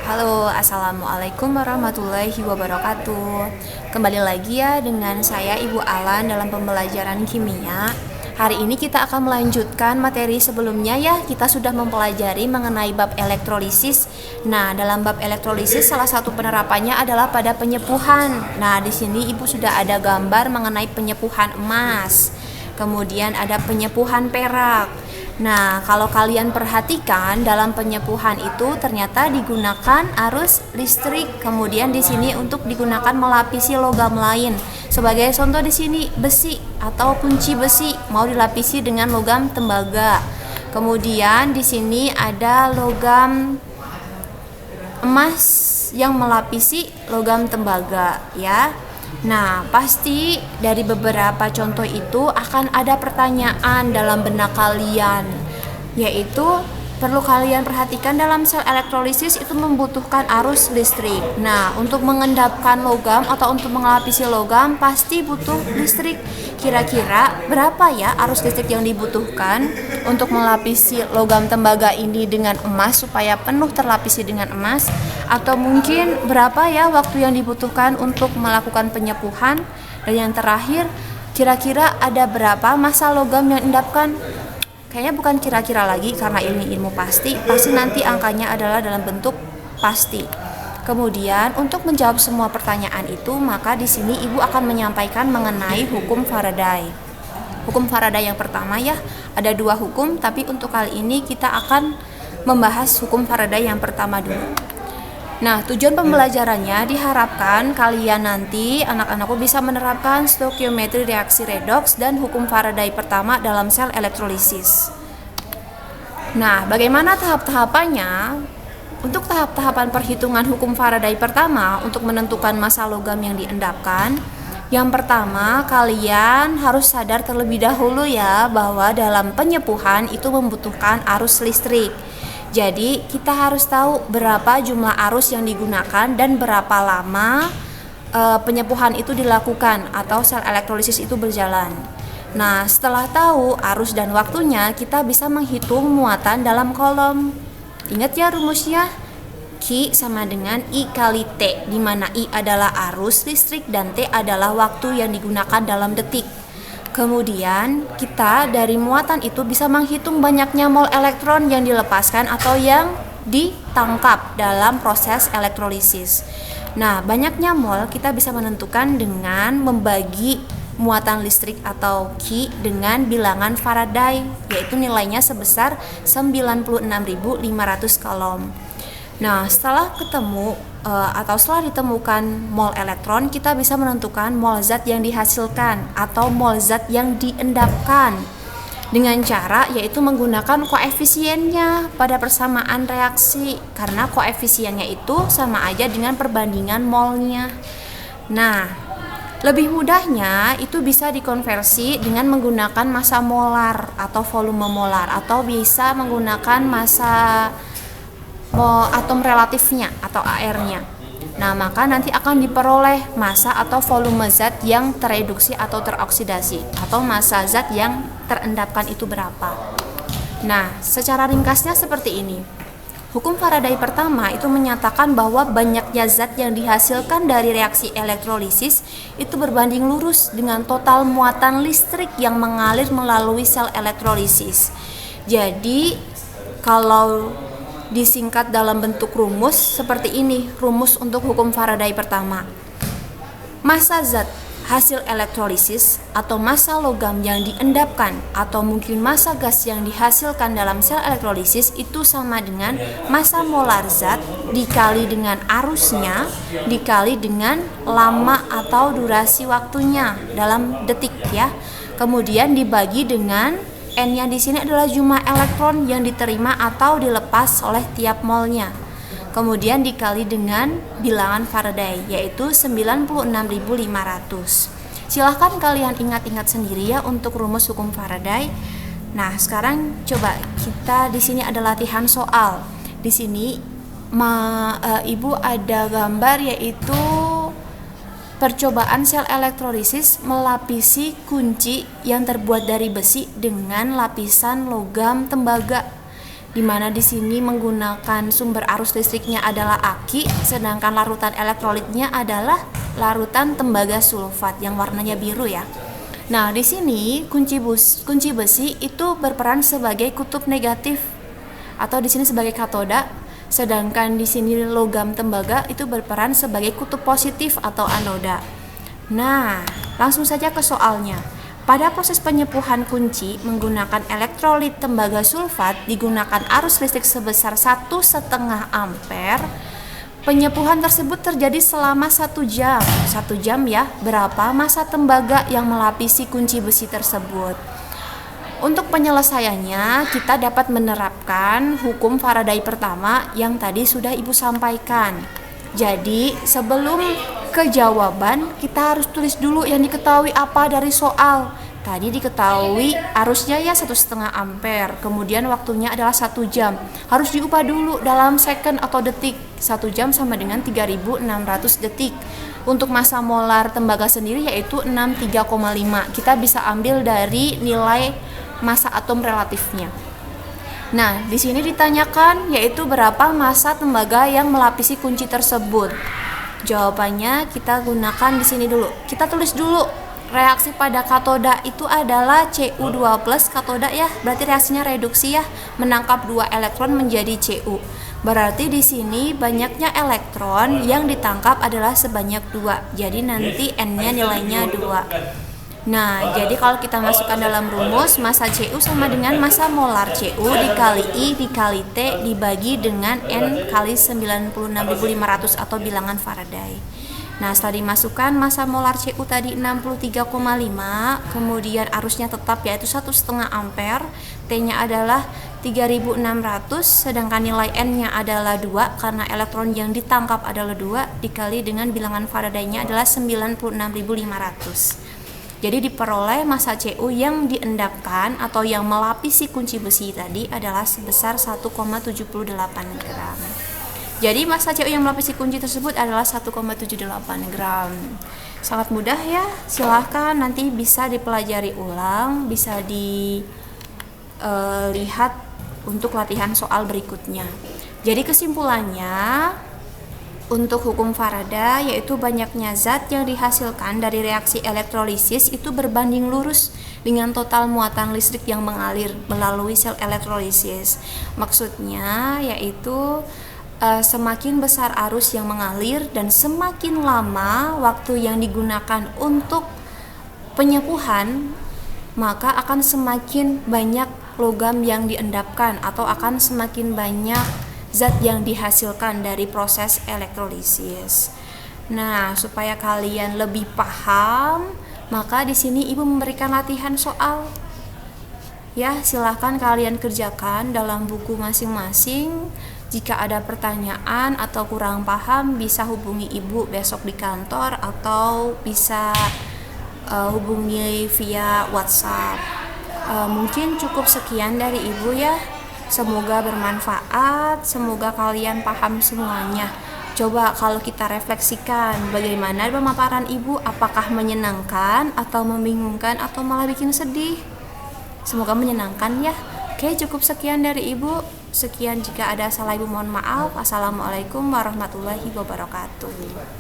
Halo, assalamualaikum warahmatullahi wabarakatuh. Kembali lagi ya dengan saya Ibu Alan dalam pembelajaran kimia. Hari ini kita akan melanjutkan materi sebelumnya ya. Kita sudah mempelajari mengenai bab elektrolisis. Nah, dalam bab elektrolisis salah satu penerapannya adalah pada penyepuhan. Nah, di sini Ibu sudah ada gambar mengenai penyepuhan emas. Kemudian ada penyepuhan perak. Nah, kalau kalian perhatikan dalam penyepuhan itu ternyata digunakan arus listrik. Kemudian di sini untuk digunakan melapisi logam lain. Sebagai contoh di sini besi atau kunci besi mau dilapisi dengan logam tembaga. Kemudian di sini ada logam emas yang melapisi logam tembaga ya. Nah, pasti dari beberapa contoh itu akan ada pertanyaan dalam benak kalian, yaitu perlu kalian perhatikan dalam sel elektrolisis itu membutuhkan arus listrik. Nah, untuk mengendapkan logam atau untuk melapisi logam pasti butuh listrik. Kira-kira berapa ya arus listrik yang dibutuhkan untuk melapisi logam tembaga ini dengan emas supaya penuh terlapisi dengan emas? Atau mungkin berapa ya waktu yang dibutuhkan untuk melakukan penyepuhan? Dan yang terakhir, kira-kira ada berapa massa logam yang diendapkan? Kayaknya bukan kira-kira lagi karena ini ilmu pasti nanti angkanya adalah dalam bentuk pasti. Kemudian untuk menjawab semua pertanyaan itu, maka di sini Ibu akan menyampaikan mengenai hukum Faraday. Hukum Faraday yang pertama ya, ada dua hukum, tapi untuk kali ini kita akan membahas hukum Faraday yang pertama dulu. Nah, tujuan pembelajarannya diharapkan kalian nanti anak-anakku bisa menerapkan stokiometri reaksi redoks dan hukum Faraday pertama dalam sel elektrolisis. Nah, bagaimana tahap-tahapannya? Untuk tahap-tahapan perhitungan hukum Faraday pertama untuk menentukan massa logam yang diendapkan, yang pertama kalian harus sadar terlebih dahulu ya bahwa dalam penyepuhan itu membutuhkan arus listrik. Jadi kita harus tahu berapa jumlah arus yang digunakan dan berapa lama penyepuhan itu dilakukan atau sel elektrolisis itu berjalan. Nah, setelah tahu arus dan waktunya, kita bisa menghitung muatan dalam kolom. Ingat ya rumusnya, Q sama dengan I kali T, di mana I adalah arus listrik dan T adalah waktu yang digunakan dalam detik. Kemudian kita dari muatan itu bisa menghitung banyaknya mol elektron yang dilepaskan atau yang ditangkap dalam proses elektrolisis. Nah, banyaknya mol kita bisa menentukan dengan membagi muatan listrik atau Q dengan bilangan Faraday, yaitu nilainya sebesar 96.500 coulomb. Nah, setelah ketemu atau setelah ditemukan mol elektron, kita bisa menentukan mol zat yang dihasilkan atau mol zat yang diendapkan dengan cara yaitu menggunakan koefisiennya pada persamaan reaksi, karena koefisiennya itu sama aja dengan perbandingan molnya. Nah, lebih mudahnya itu bisa dikonversi dengan menggunakan massa molar atau volume molar, atau bisa menggunakan massa atom relatifnya atau AR-nya. Nah, maka nanti akan diperoleh massa atau volume zat yang tereduksi atau teroksidasi, atau massa zat yang terendapkan itu berapa. Nah, secara ringkasnya seperti ini. Hukum Faraday pertama itu menyatakan bahwa banyaknya zat yang dihasilkan dari reaksi elektrolisis itu berbanding lurus dengan total muatan listrik yang mengalir melalui sel elektrolisis. Jadi, kalau disingkat dalam bentuk rumus seperti ini, rumus untuk hukum Faraday pertama. Massa zat hasil elektrolisis atau massa logam yang diendapkan atau mungkin massa gas yang dihasilkan dalam sel elektrolisis itu sama dengan massa molar zat dikali dengan arusnya dikali dengan lama atau durasi waktunya dalam detik ya. Kemudian dibagi dengan N-nya di sini adalah jumlah elektron yang diterima atau dilepas oleh tiap molnya. Kemudian dikali dengan bilangan Faraday, yaitu 96.500. Silahkan kalian ingat-ingat sendiri ya untuk rumus hukum Faraday. Nah, sekarang coba kita di sini ada latihan soal. Di sini Ibu ada gambar yaitu percobaan sel elektrolisis melapisi kunci yang terbuat dari besi dengan lapisan logam tembaga. di mana di sini menggunakan sumber arus listriknya adalah aki, sedangkan larutan elektrolitnya adalah larutan tembaga sulfat yang warnanya biru ya. Nah, di sini kunci besi itu berperan sebagai kutub negatif atau di sini sebagai katoda, sedangkan di sini logam tembaga itu berperan sebagai kutub positif atau anoda. Nah, langsung saja ke soalnya. Pada proses penyepuhan kunci menggunakan elektrolit tembaga sulfat digunakan arus listrik sebesar 1,5 ampere. Penyepuhan tersebut terjadi selama 1 jam. 1 jam ya, berapa massa tembaga yang melapisi kunci besi tersebut. Untuk penyelesaiannya, kita dapat menerapkan hukum Faraday pertama yang tadi sudah Ibu sampaikan. Jadi, sebelum ke jawaban, kita harus tulis dulu yang diketahui apa dari soal. Tadi diketahui arusnya ya 1,5 ampere, kemudian waktunya adalah 1 jam. Harus diubah dulu dalam second atau detik. 1 jam sama dengan 3.600 detik. Untuk massa molar tembaga sendiri yaitu 63,5. Kita bisa ambil dari nilai massa atom relatifnya. Nah, di sini ditanyakan yaitu berapa massa tembaga yang melapisi kunci tersebut. Jawabannya kita gunakan di sini dulu. Kita tulis dulu. Reaksi pada katoda itu adalah Cu2+ katoda ya. Berarti reaksinya reduksi ya, menangkap 2 elektron menjadi Cu. Berarti di sini banyaknya elektron yang ditangkap adalah sebanyak 2. Jadi nanti N-nya nilainya 2. Nah, jadi kalau kita masukkan dalam rumus, massa Cu sama dengan massa molar Cu dikali I dikali T dibagi dengan N kali 96.500 atau bilangan Faraday. Nah, setelah dimasukkan massa molar Cu tadi 63,5, kemudian arusnya tetap yaitu 1,5 ampere, T-nya adalah 3.600, sedangkan nilai N-nya adalah 2 karena elektron yang ditangkap adalah 2 dikali dengan bilangan Faraday-nya adalah 96.500. Jadi diperoleh massa Cu yang diendapkan atau yang melapisi kunci besi tadi adalah sebesar 1,78 gram. Jadi massa Cu yang melapisi kunci tersebut adalah 1,78 gram. Sangat mudah ya, silahkan nanti bisa dipelajari ulang, bisa dilihat untuk latihan soal berikutnya. Jadi kesimpulannya, untuk hukum Faraday yaitu banyaknya zat yang dihasilkan dari reaksi elektrolisis itu berbanding lurus dengan total muatan listrik yang mengalir melalui sel elektrolisis. Maksudnya yaitu semakin besar arus yang mengalir dan semakin lama waktu yang digunakan untuk penyepuhan, maka akan semakin banyak logam yang diendapkan atau akan semakin banyak zat yang dihasilkan dari proses elektrolisis. Nah, supaya kalian lebih paham, maka di sini Ibu memberikan latihan soal. Ya, silahkan kalian kerjakan dalam buku masing-masing. Jika ada pertanyaan atau kurang paham, bisa hubungi Ibu besok di kantor atau bisa hubungi via WhatsApp. Mungkin cukup sekian dari Ibu ya. Semoga bermanfaat, semoga kalian paham semuanya. Coba kalau kita refleksikan bagaimana pemaparan Ibu, apakah menyenangkan atau membingungkan atau malah bikin sedih? Semoga menyenangkan ya. Oke, cukup sekian dari Ibu. Sekian, jika ada salah Ibu mohon maaf. Assalamualaikum warahmatullahi wabarakatuh.